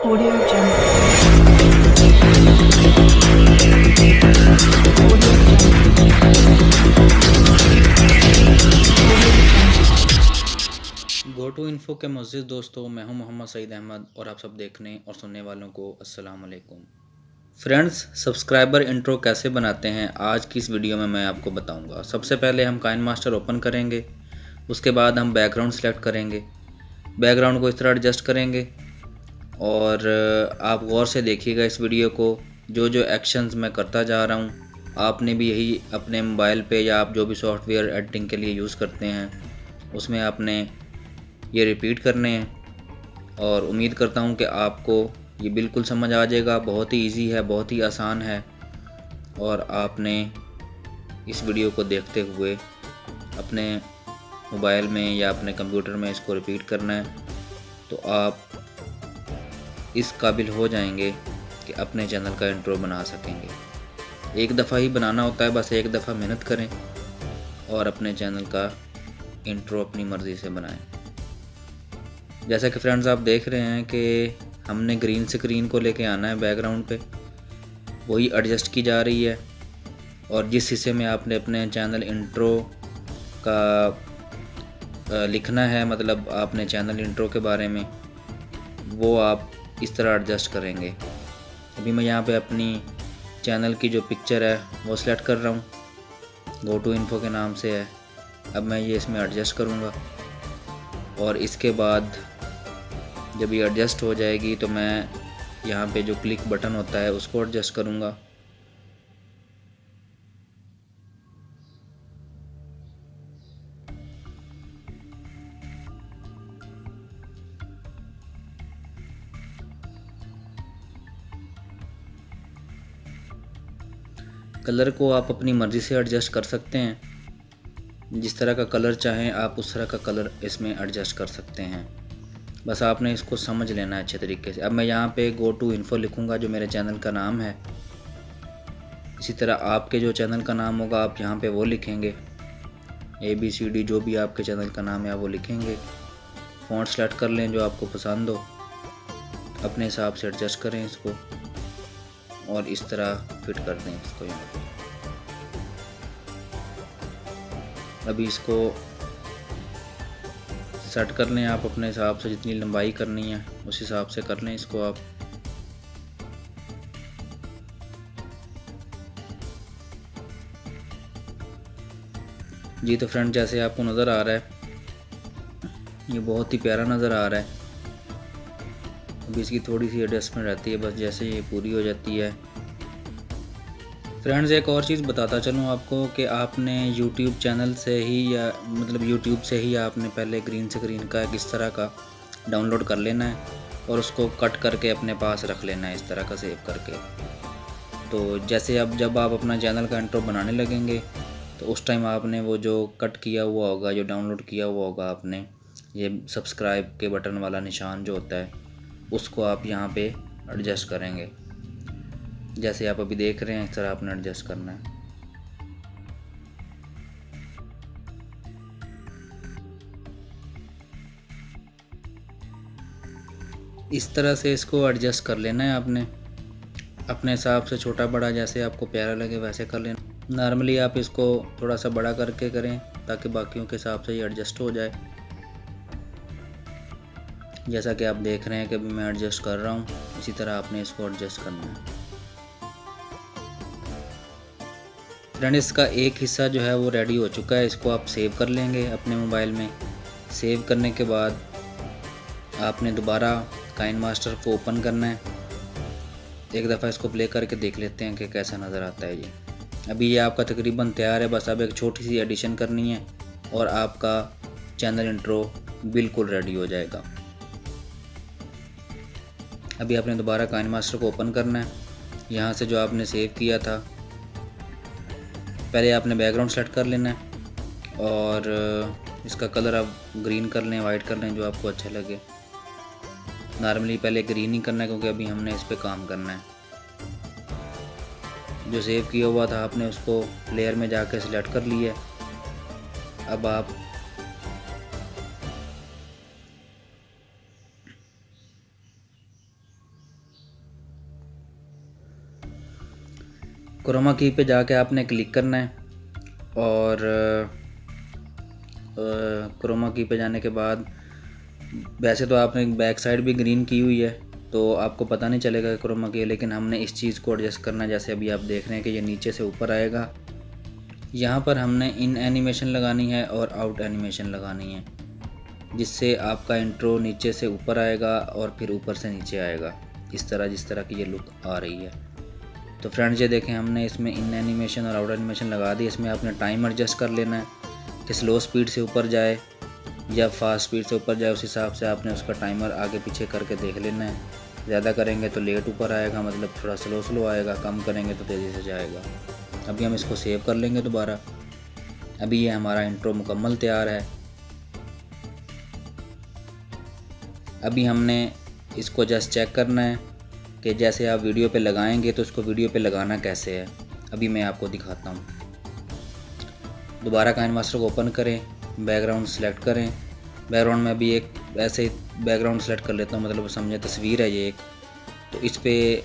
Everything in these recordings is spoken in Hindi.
Audio Jungle. Audio go to info के मुअज़्ज़िज़ दोस्तों, मैं हूं मोहम्मद सईद अहमद और आप सब देखने और सुनने वालों को अस्सलाम वालेकुम। फ्रेंड्स, सब्सक्राइबर इंट्रो कैसे बनाते हैं आज की इस वीडियो में मैं आपको बताऊंगा। सबसे पहले हम काइनमास्टर ओपन करेंगे, उसके बाद हम बैकग्राउंड सेलेक्ट करेंगे, बैकग्राउंड को इस तरह एडजस्ट करेंगे और आप गौर से देखिएगा इस वीडियो को। जो जो एक्शंस मैं करता जा रहा हूँ आपने भी यही अपने मोबाइल पे या आप जो भी सॉफ्टवेयर एडिटिंग के लिए यूज़ करते हैं उसमें आपने ये रिपीट करने हैं और उम्मीद करता हूँ कि आपको ये बिल्कुल समझ आ जाएगा। बहुत ही इजी है, बहुत ही आसान है और आपने इस वीडियो को देखते हुए अपने मोबाइल में या अपने कंप्यूटर में इसको रिपीट करना है तो आप इस काबिल हो जाएंगे कि अपने चैनल का इंट्रो बना सकेंगे। एक दफ़ा ही बनाना होता है, बस एक दफ़ा मेहनत करें और अपने चैनल का इंट्रो अपनी मर्ज़ी से बनाएं। जैसा कि फ्रेंड्स आप देख रहे हैं कि हमने ग्रीन स्क्रीन को लेके आना है बैकग्राउंड पे, वही एडजस्ट की जा रही है और जिस हिस्से में आपने अपने चैनल इंट्रो का लिखना है, मतलब आपने चैनल इंट्रो के बारे में, वो आप इस तरह एडजस्ट करेंगे। अभी मैं यहाँ पे अपनी चैनल की जो पिक्चर है वो सिलेक्ट कर रहा हूँ, गो टू इन्फो के नाम से है। अब मैं ये इसमें एडजस्ट करूँगा और इसके बाद जब ये एडजस्ट हो जाएगी तो मैं यहाँ पे जो क्लिक बटन होता है उसको एडजस्ट करूँगा। कलर को आप अपनी मर्ज़ी से एडजस्ट कर सकते हैं, जिस तरह का कलर चाहें आप उस तरह का कलर इसमें एडजस्ट कर सकते हैं। बस आपने इसको समझ लेना है अच्छे तरीके से। अब मैं यहाँ पे गो टू इन्फो लिखूँगा जो मेरे चैनल का नाम है। इसी तरह आपके जो चैनल का नाम होगा आप यहाँ पे वो लिखेंगे, ABCD जो भी आपके चैनल का नाम है वो लिखेंगे। फ़ॉन्ट सेलेक्ट कर लें जो आपको पसंद हो, अपने हिसाब से एडजस्ट करें इसको और इस तरह फिट कर दें इसको यहाँ पे। अभी इसको सेट कर लें आप अपने हिसाब से, जितनी लंबाई करनी है उस हिसाब से कर लें इसको आप। जी तो फ्रेंड, जैसे आपको नज़र आ रहा है ये बहुत ही प्यारा नज़र आ रहा है। अभी इसकी थोड़ी सी एडजस्टमेंट रहती है, बस जैसे ये पूरी हो जाती है। फ्रेंड्स, एक और चीज़ बताता चलूँ आपको कि आपने YouTube चैनल से ही या मतलब YouTube से ही आपने पहले ग्रीन स्क्रीन का किस तरह का डाउनलोड कर लेना है और उसको कट करके अपने पास रख लेना है इस तरह का सेव करके। तो जैसे अब जब आप अपना चैनल का इंट्रो बनाने लगेंगे तो उस टाइम आपने वो जो कट किया हुआ होगा, जो डाउनलोड किया हुआ होगा आपने, ये सब्सक्राइब के बटन वाला निशान जो होता है उसको आप यहाँ पे एडजस्ट करेंगे। जैसे आप अभी देख रहे हैं इस तरह आपने एडजस्ट करना है। इस तरह से इसको एडजस्ट कर लेना है आपने अपने हिसाब से, छोटा बड़ा जैसे आपको प्यारा लगे वैसे कर लेना। नॉर्मली आप इसको थोड़ा सा बड़ा करके करें ताकि बाकियों के हिसाब से ये एडजस्ट हो जाए। जैसा कि आप देख रहे हैं कि अभी मैं एडजस्ट कर रहा हूँ, इसी तरह आपने इसको एडजस्ट करना है। फ्रेंड, इसका एक हिस्सा जो है वो रेडी हो चुका है, इसको आप सेव कर लेंगे अपने मोबाइल में। सेव करने के बाद आपने दोबारा काइनमास्टर को ओपन करना है। एक दफ़ा इसको प्ले करके देख लेते हैं कि कैसा नज़र आता है ये। अभी ये आपका तकरीबन तैयार है, बस अब एक छोटी सी एडिशन करनी है और आपका चैनल इंट्रो बिल्कुल रेडी हो जाएगा। अभी आपने दोबारा काइनमास्टर को ओपन करना है। यहाँ से जो आपने सेव किया था, पहले आपने बैकग्राउंड सेलेक्ट कर लेना है और इसका कलर आप ग्रीन कर लें, वाइट कर लें, जो आपको अच्छा लगे। नॉर्मली पहले ग्रीन ही करना है क्योंकि अभी हमने इस पे काम करना है। जो सेव किया हुआ था आपने उसको लेयर में जाकर सिलेक्ट कर लिया है। अब आप क्रोमा की पे जाके आपने क्लिक करना है और क्रोमा की पे जाने के बाद वैसे तो आपने बैक साइड भी ग्रीन की हुई है तो आपको पता नहीं चलेगा क्रोमा की, लेकिन हमने इस चीज़ को एडजस्ट करना है। जैसे अभी आप देख रहे हैं कि ये नीचे से ऊपर आएगा, यहाँ पर हमने इन एनिमेशन लगानी है और आउट एनिमेशन लगानी है, जिससे आपका इंट्रो नीचे से ऊपर आएगा और फिर ऊपर से नीचे आएगा, इस तरह जिस तरह की ये लुक आ रही है। तो फ्रेंड्स ये देखें हमने इसमें इन एनिमेशन और आउट एनिमेशन लगा दी। इसमें आपने टाइम एडजस्ट कर लेना है कि स्लो स्पीड से ऊपर जाए या फास्ट स्पीड से ऊपर जाए, उस हिसाब से आपने उसका टाइमर आगे पीछे करके देख लेना है। ज़्यादा करेंगे तो लेट ऊपर आएगा, मतलब थोड़ा स्लो आएगा, कम करेंगे तो तेज़ी से जाएगा। अभी हम इसको सेव कर लेंगे दोबारा। अभी ये हमारा इंट्रो मुकम्मल तैयार है। अभी हमने इसको जस्ट चेक करना है कि जैसे आप वीडियो पे लगाएंगे तो इसको वीडियो पे लगाना कैसे है। अभी मैं आपको दिखाता हूँ। दोबारा काइनमास्टर को ओपन करें, बैकग्राउंड सेलेक्ट करें। बैकग्राउंड में अभी एक ऐसे बैकग्राउंड सेलेक्ट कर लेता हूँ, मतलब समझे तस्वीर है ये एक। तो इस पर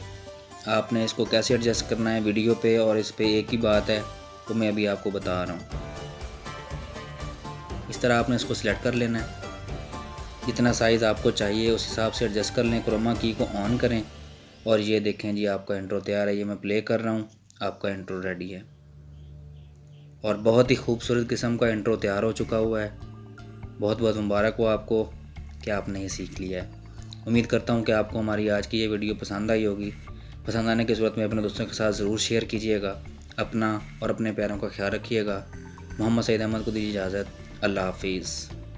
आपने इसको कैसे एडजस्ट करना है वीडियो पे और इस पर एक ही बात है, तो मैं अभी आपको बता रहा हूँ। इस तरह आपने इसको सिलेक्ट कर लेना है, जितना साइज़ आपको चाहिए उस हिसाब से एडजस्ट कर लें। क्रोमा की को ऑन करें और ये देखें जी आपका इंट्रो तैयार है। ये मैं प्ले कर रहा हूँ, आपका इंट्रो रेडी है और बहुत ही खूबसूरत किस्म का इंट्रो तैयार हो चुका हुआ है। बहुत बहुत मुबारक हो आपको कि आपने ये सीख लिया है। उम्मीद करता हूँ कि आपको हमारी आज की ये वीडियो पसंद आई होगी। पसंद आने की सूरत में अपने दोस्तों के साथ ज़रूर शेयर कीजिएगा। अपना और अपने प्यारों का ख्याल रखिएगा। मोहम्मद सईद अहमद को दीजिए इजाज़त। अल्लाह हाफिज़।